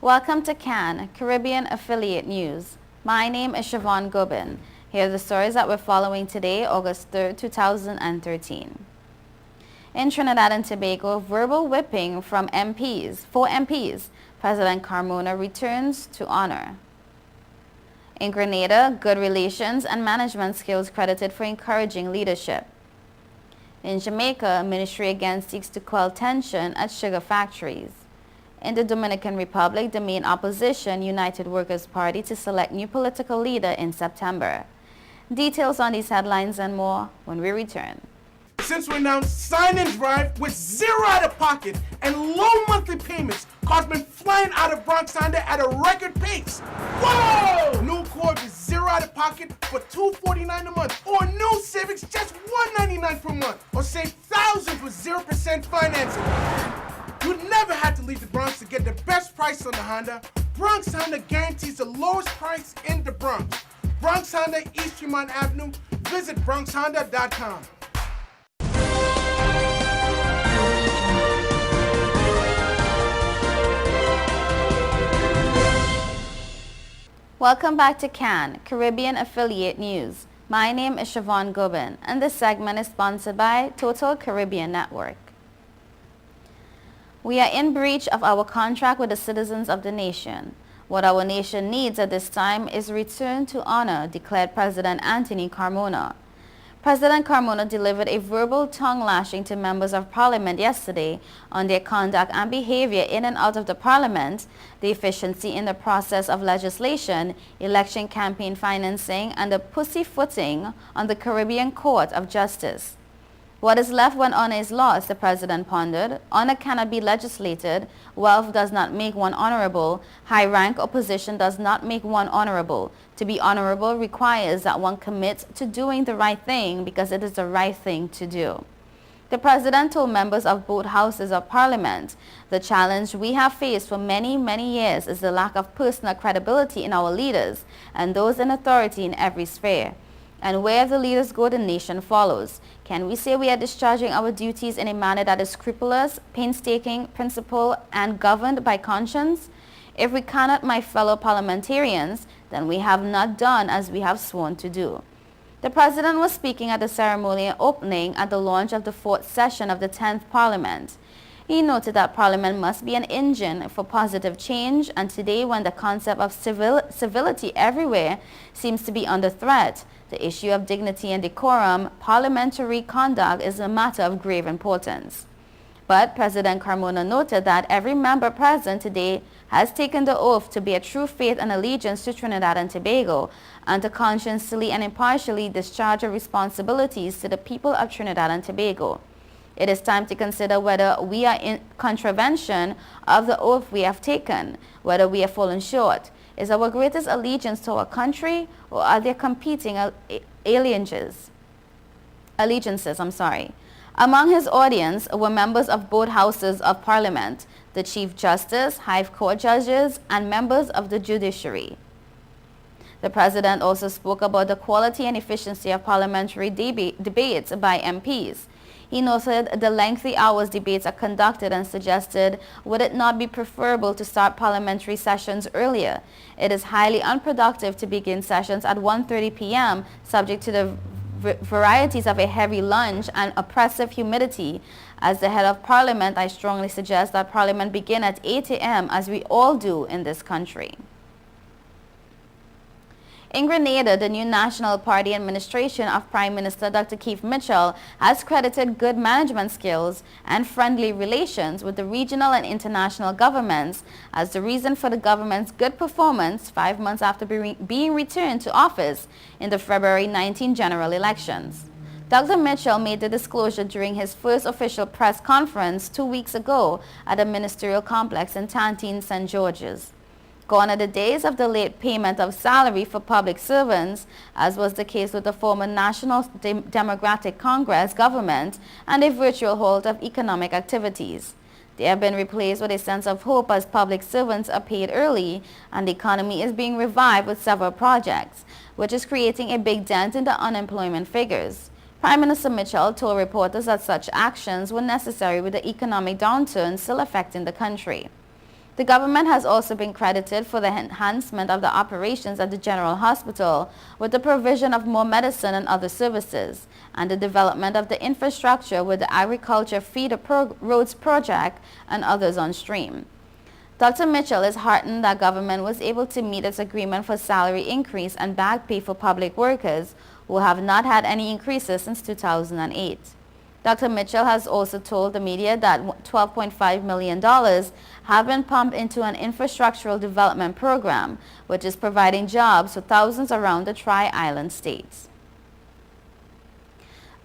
Welcome to CAN, Caribbean Affiliate News. My name is Siobhan Gobin. Here are the stories that we're following today, August 3rd, 2013. In Trinidad and Tobago, verbal whipping from four MPs, President Carmona returns to honor. In Grenada, good relations and management skills credited for encouraging leadership. In Jamaica, ministry again seeks to quell tension at sugar factories. In the Dominican Republic, the main opposition, United Workers' Party, to select new political leader in September. Details on these headlines and more when we return. Since we announced Sign and Drive with zero out-of-pocket and low monthly payments, cars been flying out of Bronx Honda at a record pace. Whoa! New Accord with zero out-of-pocket for $249 a month, or new Civics just $199 per month, or save thousands with 0% financing. You never had to leave the Bronx to get the best price on the Honda. Bronx Honda guarantees the lowest price in the Bronx. Bronx Honda, East Tremont Avenue. Visit BronxHonda.com. Welcome back to CAN, Caribbean Affiliate News. My name is Siobhan Gobin, and this segment is sponsored by Total Caribbean Network. We are in breach of our contract with the citizens of the nation. What our nation needs at this time is return to honor, declared President Anthony Carmona. President Carmona delivered a verbal tongue-lashing to members of Parliament yesterday on their conduct and behavior in and out of the Parliament, the efficiency in the process of legislation, election campaign financing, and the pussyfooting on the Caribbean Court of Justice. What is left when honor is lost, the President pondered. Honor cannot be legislated. Wealth does not make one honorable. High rank or position does not make one honorable. To be honorable requires that one commits to doing the right thing because it is the right thing to do. The President told members of both houses of Parliament, the challenge we have faced for many, many years is the lack of personal credibility in our leaders and those in authority in every sphere. And where the leaders go, the nation follows. Can we say we are discharging our duties in a manner that is scrupulous, painstaking, principled, and governed by conscience? If we cannot, my fellow parliamentarians, then we have not done as we have sworn to do. The President was speaking at the ceremonial opening at the launch of the 4th session of the 10th Parliament. He noted that Parliament must be an engine for positive change, and today, when the concept of civility everywhere seems to be under threat, the issue of dignity and decorum, parliamentary conduct is a matter of grave importance. But President Carmona noted that every member present today has taken the oath to bear true faith and allegiance to Trinidad and Tobago and to conscientiously and impartially discharge our responsibilities to the people of Trinidad and Tobago. It is time to consider whether we are in contravention of the oath we have taken, whether we have fallen short. Is our greatest allegiance to our country, or are there competing allegiances? Among his audience were members of both houses of Parliament, the Chief Justice, High Court judges, and members of the judiciary. The President also spoke about the quality and efficiency of parliamentary debates by MPs. He noted the lengthy hours debates are conducted and suggested, would it not be preferable to start parliamentary sessions earlier? It is highly unproductive to begin sessions at 1:30 p.m. subject to the varieties of a heavy lunch and oppressive humidity. As the head of Parliament, I strongly suggest that Parliament begin at 8 a.m. as we all do in this country. In Grenada, the new National Party administration of Prime Minister Dr. Keith Mitchell has credited good management skills and friendly relations with the regional and international governments as the reason for the government's good performance 5 months after being returned to office in the February 19 general elections. Dr. Mitchell made the disclosure during his first official press conference 2 weeks ago at the ministerial complex in Tantine, St. George's. Gone are the days of the late payment of salary for public servants, as was the case with the former National Democratic Congress government and a virtual halt of economic activities. They have been replaced with a sense of hope as public servants are paid early and the economy is being revived with several projects, which is creating a big dent in the unemployment figures. Prime Minister Mitchell told reporters that such actions were necessary with the economic downturn still affecting the country. The government has also been credited for the enhancement of the operations at the General Hospital with the provision of more medicine and other services, and the development of the infrastructure with the Agriculture Feeder Roads Project and others on stream. Dr. Mitchell is heartened that government was able to meet its agreement for salary increase and back pay for public workers who have not had any increases since 2008. Dr. Mitchell has also told the media that $12.5 million have been pumped into an infrastructural development program, which is providing jobs for thousands around the Tri-Island states.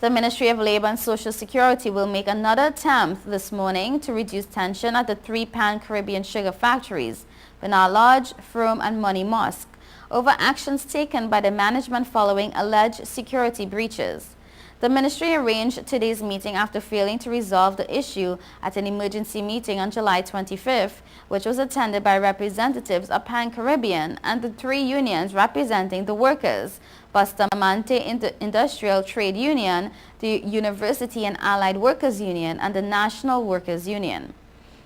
The Ministry of Labor and Social Security will make another attempt this morning to reduce tension at the 3 Pan-Caribbean sugar factories, Bernard Lodge, Frome, and Money Mosque, over actions taken by the management following alleged security breaches. The ministry arranged today's meeting after failing to resolve the issue at an emergency meeting on July 25th, which was attended by representatives of Pan-Caribbean and the 3 unions representing the workers, Bustamante Industrial Trade Union, the University and Allied Workers Union, and the National Workers Union.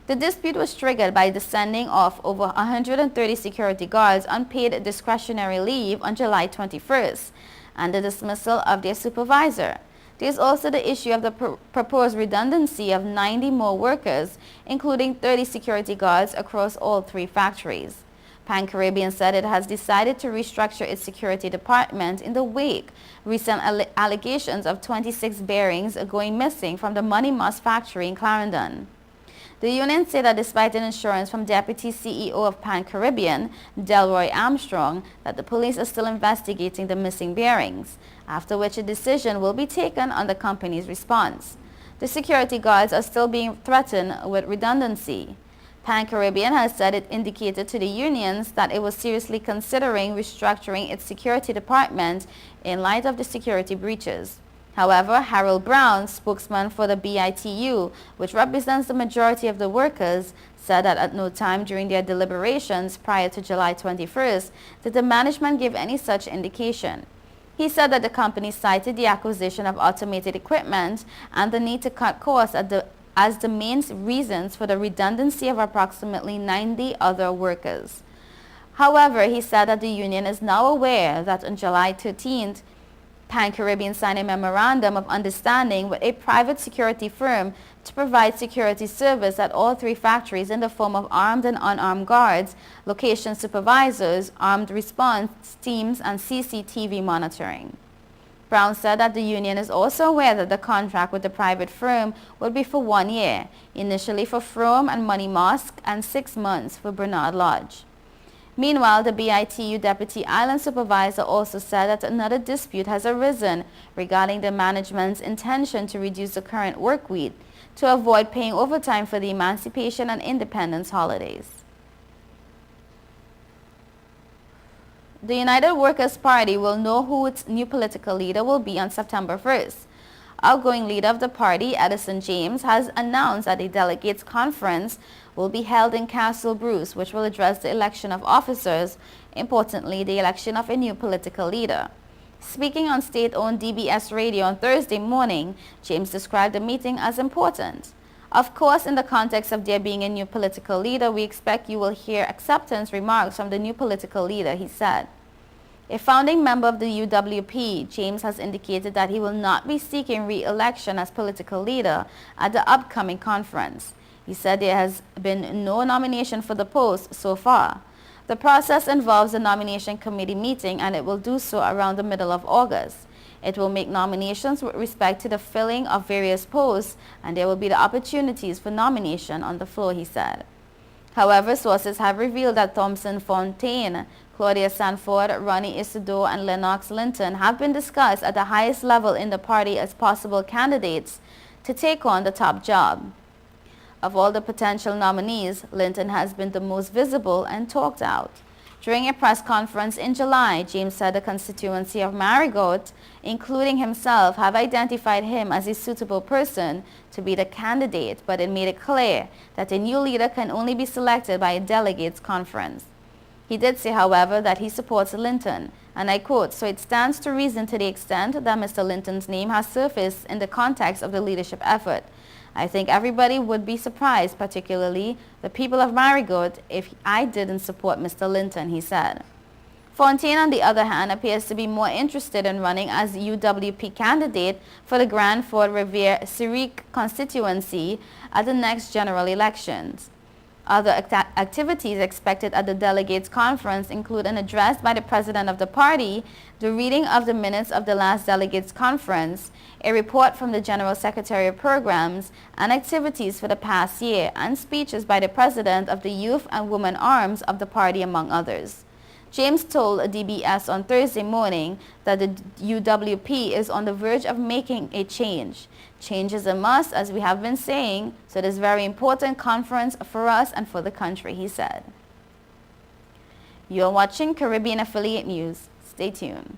The dispute was triggered by the sending off over 130 security guards on paid discretionary leave on July 21st, and the dismissal of their supervisor. There is also the issue of the proposed redundancy of 90 more workers, including 30 security guards across all 3 factories. Pan-Caribbean said it has decided to restructure its security department in the wake recent allegations of 26 bearings going missing from the Money Mosque factory in Clarendon. The union said that despite an assurance from Deputy CEO of Pan-Caribbean, Delroy Armstrong, that the police are still investigating the missing bearings, after which a decision will be taken on the company's response. The security guards are still being threatened with redundancy. Pan-Caribbean has said it indicated to the unions that it was seriously considering restructuring its security department in light of the security breaches. However, Harold Brown, spokesman for the BITU, which represents the majority of the workers, said that at no time during their deliberations prior to July 21st did the management give any such indication. He said that the company cited the acquisition of automated equipment and the need to cut costs as the main reasons for the redundancy of approximately 90 other workers. However, he said that the union is now aware that on July 13th, Pan-Caribbean signed a memorandum of understanding with a private security firm to provide security service at all 3 factories in the form of armed and unarmed guards, location supervisors, armed response teams, and CCTV monitoring. Brown said that the union is also aware that the contract with the private firm would be for 1 year, initially for Frome and Money Mosque, and 6 months for Bernard Lodge. Meanwhile, the BITU Deputy Island Supervisor also said that another dispute has arisen regarding the management's intention to reduce the current work week to avoid paying overtime for the Emancipation and Independence holidays. The United Workers' Party will know who its new political leader will be on September 1st. Outgoing leader of the party, Edison James, has announced that a delegates conference will be held in Castle Bruce, which will address the election of officers, importantly the election of a new political leader. Speaking on state-owned DBS radio on Thursday morning, James described the meeting as important. Of course, in the context of there being a new political leader, we expect you will hear acceptance remarks from the new political leader, he said. A founding member of the UWP, James has indicated that he will not be seeking re-election as political leader at the upcoming conference. He said there has been no nomination for the post so far. The process involves a nomination committee meeting, and it will do so around the middle of August. It will make nominations with respect to the filling of various posts, and there will be the opportunities for nomination on the floor, he said. However, sources have revealed that Thompson Fontaine, Claudia Sanford, Ronnie Isidore, and Lennox Linton have been discussed at the highest level in the party as possible candidates to take on the top job. Of all the potential nominees, Linton has been the most visible and talked out. During a press conference in July, James said the constituency of Marigot, including himself, have identified him as a suitable person to be the candidate, but it made it clear that a new leader can only be selected by a delegates conference. He did say, however, that he supports Linton, and I quote, "So it stands to reason to the extent that Mr. Linton's name has surfaced in the context of the leadership effort. I think everybody would be surprised, particularly the people of Marigot, if I didn't support Mr. Linton, he said. Fontaine, on the other hand, appears to be more interested in running as UWP candidate for the Grand Fort Revere-Sirique constituency at the next general elections. Other activities expected at the delegates conference include an address by the president of the party, the reading of the minutes of the last delegates conference, a report from the general secretary of programs and activities for the past year, and speeches by the president of the youth and women arms of the party, among others. James told DBS on Thursday morning that the UWP is on the verge of making a change. Change is a must, as we have been saying, so it is a very important conference for us and for the country, he said. You are watching Caribbean Affiliate News. Stay tuned.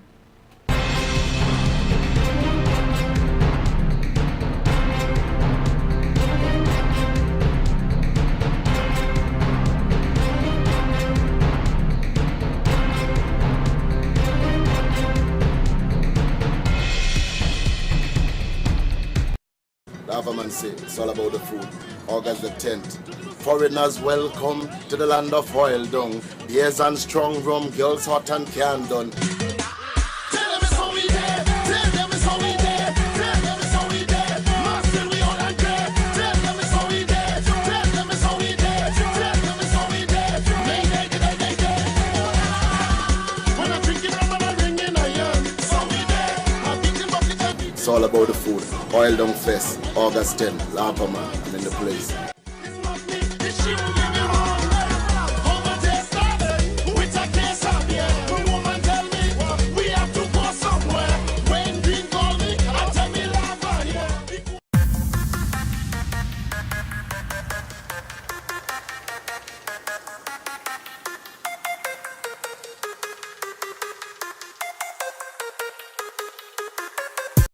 The government say it's all about the food. August the 10th. Foreigners welcome to the land of oil dung. Beers and strong rum, girls hot and can done. Tell them it's how we there. Tell them it's how we there. Tell them it's how we there. Master, we all and there. Tell them it's how we there. Tell them it's how we there. Tell them it's how we there. They. When I'm drinking rum and I'm ringing iron, it's how we there. I'm beating bucket. It's all about the food. Oil dung fest, August 10th. Lamperman, I'm in the place.